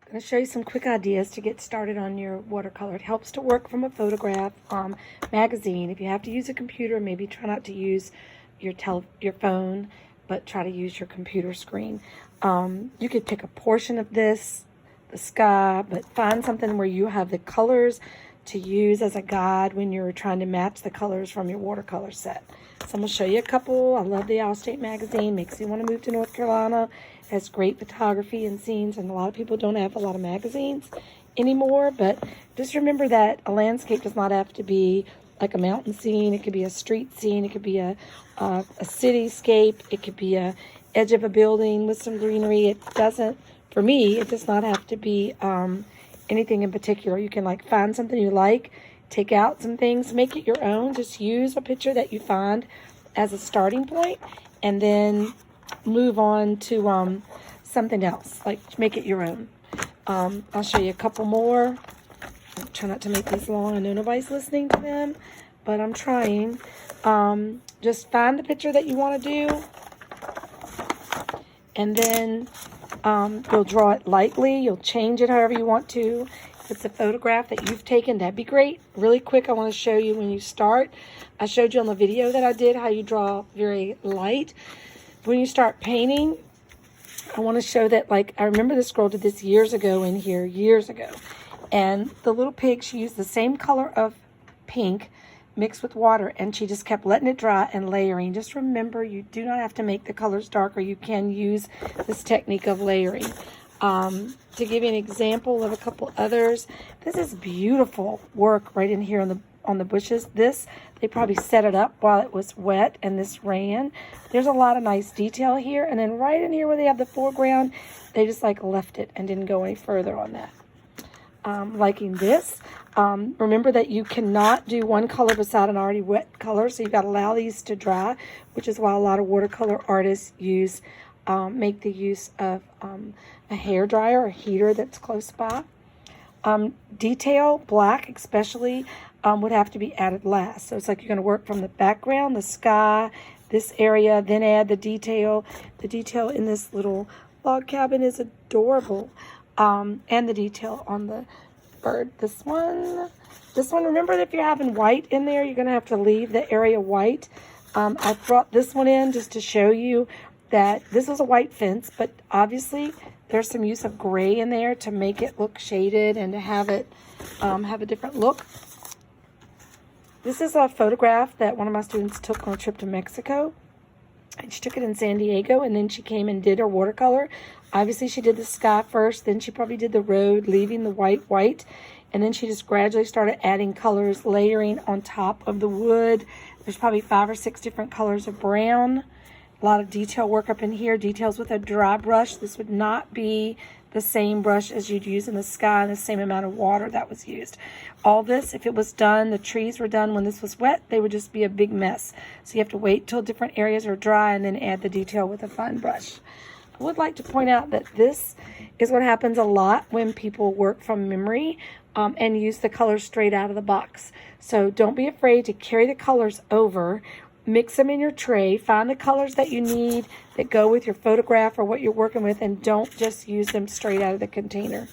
I'm going to show you some quick ideas to get started on your watercolor. It helps to work from a photograph magazine. If you have to use a computer, maybe try not to use your phone, but try to use your computer screen. You could pick a portion of this, the sky, but find something where you have the colors to use as a guide when you're trying to match the colors from your watercolor set. So I'm going to show you a couple. I love the All State magazine. Makes you want to move to North Carolina. It has great photography and scenes, and a lot of people don't have a lot of magazines anymore, but just remember that a landscape does not have to be like a mountain scene. It could be a street scene. It could be a cityscape. It could be a edge of a building with some greenery. It doesn't, for me, it does not have to be anything in particular. You can like find something you like, take out some things, make it your own. Just use a picture that you find as a starting point, and then move on to something else. Like make it your own. I'll show you a couple more. Try not to make these long. I know nobody's listening to them, but I'm trying. Just find the picture that you want to do, and then you'll draw it lightly. You'll change it however you want to. If it's a photograph that you've taken, that'd be great. Really quick, I want to show you when you start. I showed you on the video that I did how you draw very light. When you start painting, I want to show that, like, I remember this girl did this years ago in here, years ago. And the little pig, she used the same color of pink mixed with water, and she just kept letting it dry and layering. Just remember, you do not have to make the colors darker. You can use this technique of layering. To give you an example of a couple others, this is beautiful work right in here on the bushes. This, they probably set it up while it was wet and this ran. There's a lot of nice detail here. And then right in here where they have the foreground, they just like left it and didn't go any further on that. Liking this. Remember that you cannot do one color beside an already wet color, so you've got to allow these to dry, which is why a lot of watercolor artists make the use of a hair dryer or heater that's close by. Detail, black especially, would have to be added last. So it's like you're going to work from the background, the sky, this area, then add the detail. The detail in this little log cabin is adorable. And the detail on the bird. This one, remember that if you're having white in there, you're going to have to leave the area white. I brought this one in just to show you that this was a white fence, but obviously there's some use of gray in there to make it look shaded and to have it have a different look. This is a photograph that one of my students took on a trip to Mexico. And she took it in San Diego, and then she came and did her watercolor. Obviously, she did the sky first, then she probably did the road, leaving the white, and then she just gradually started adding colors, layering on top of the wood. There's probably 5 or 6 different colors of brown. A lot of detail work up in here, details with a dry brush. This would not be the same brush as you'd use in the sky and the same amount of water that was used. All this, if it was done, the trees were done when this was wet, they would just be a big mess. So you have to wait till different areas are dry and then add the detail with a fine brush. I would like to point out that this is what happens a lot when people work from memory and use the colors straight out of the box. So don't be afraid to carry the colors over. Mix them in your tray, find the colors that you need that go with your photograph or what you're working with, and don't just use them straight out of the container.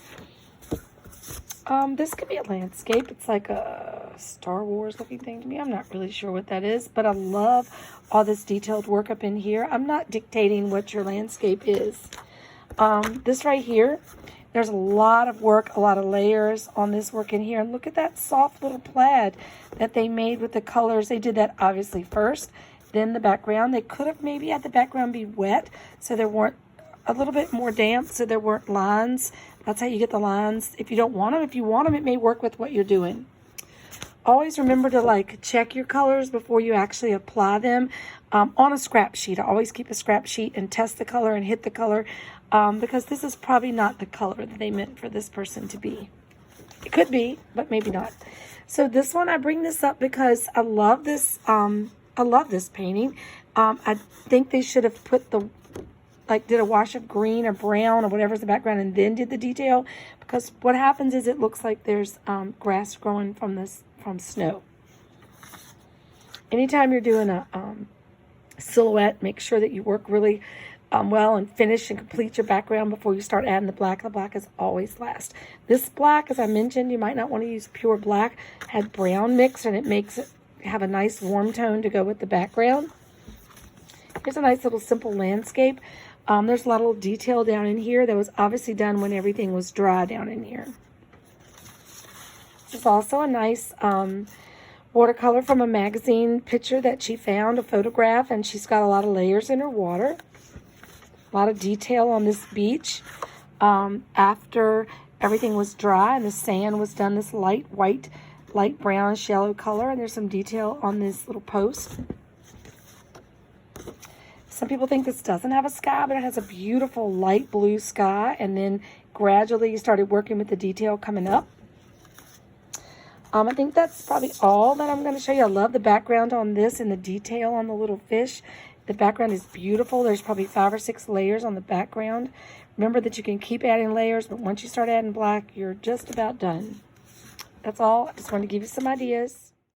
This could be a landscape. It's like a Star Wars looking thing to me. I'm not really sure what that is, but I love all this detailed work up in here. I'm not dictating what your landscape is. This right here, there's a lot of work, a lot of layers on this work in here. And look at that soft little plaid that they made with the colors. They did that obviously first, then the background. They could have maybe had the background be wet so there weren't a little bit more damp so there weren't lines. That's how you get the lines. If you don't want them, if you want them, it may work with what you're doing. Always remember to like check your colors before you actually apply them on a scrap sheet. I always keep a scrap sheet and test the color and hit the color because this is probably not the color that they meant for this person to be. It could be, but maybe not. So this one, I bring this up because I love this. I love this painting. I think they should have put did a wash of green or brown or whatever's the background and then did the detail, because what happens is it looks like there's grass growing from snow. Anytime you're doing a silhouette, make sure that you work really well and finish and complete your background before you start adding the black. The black is always last. This black, as I mentioned, you might not want to use pure black. Had brown mixed, and it makes it have a nice warm tone to go with the background. Here's a nice little simple landscape. There's a lot of detail down in here that was obviously done when everything was dry down in here. This is also a nice watercolor from a magazine picture that she found, a photograph, and she's got a lot of layers in her water. A lot of detail on this beach. After everything was dry and the sand was done this light white, light brownish yellow color, and there's some detail on this little post. Some people think this doesn't have a sky, but it has a beautiful light blue sky, and then gradually you started working with the detail coming up. I think that's probably all that I'm going to show you. I love the background on this and the detail on the little fish. The background is beautiful. There's probably 5 or 6 layers on the background. Remember that you can keep adding layers, but once you start adding black, you're just about done. That's all. I just wanted to give you some ideas.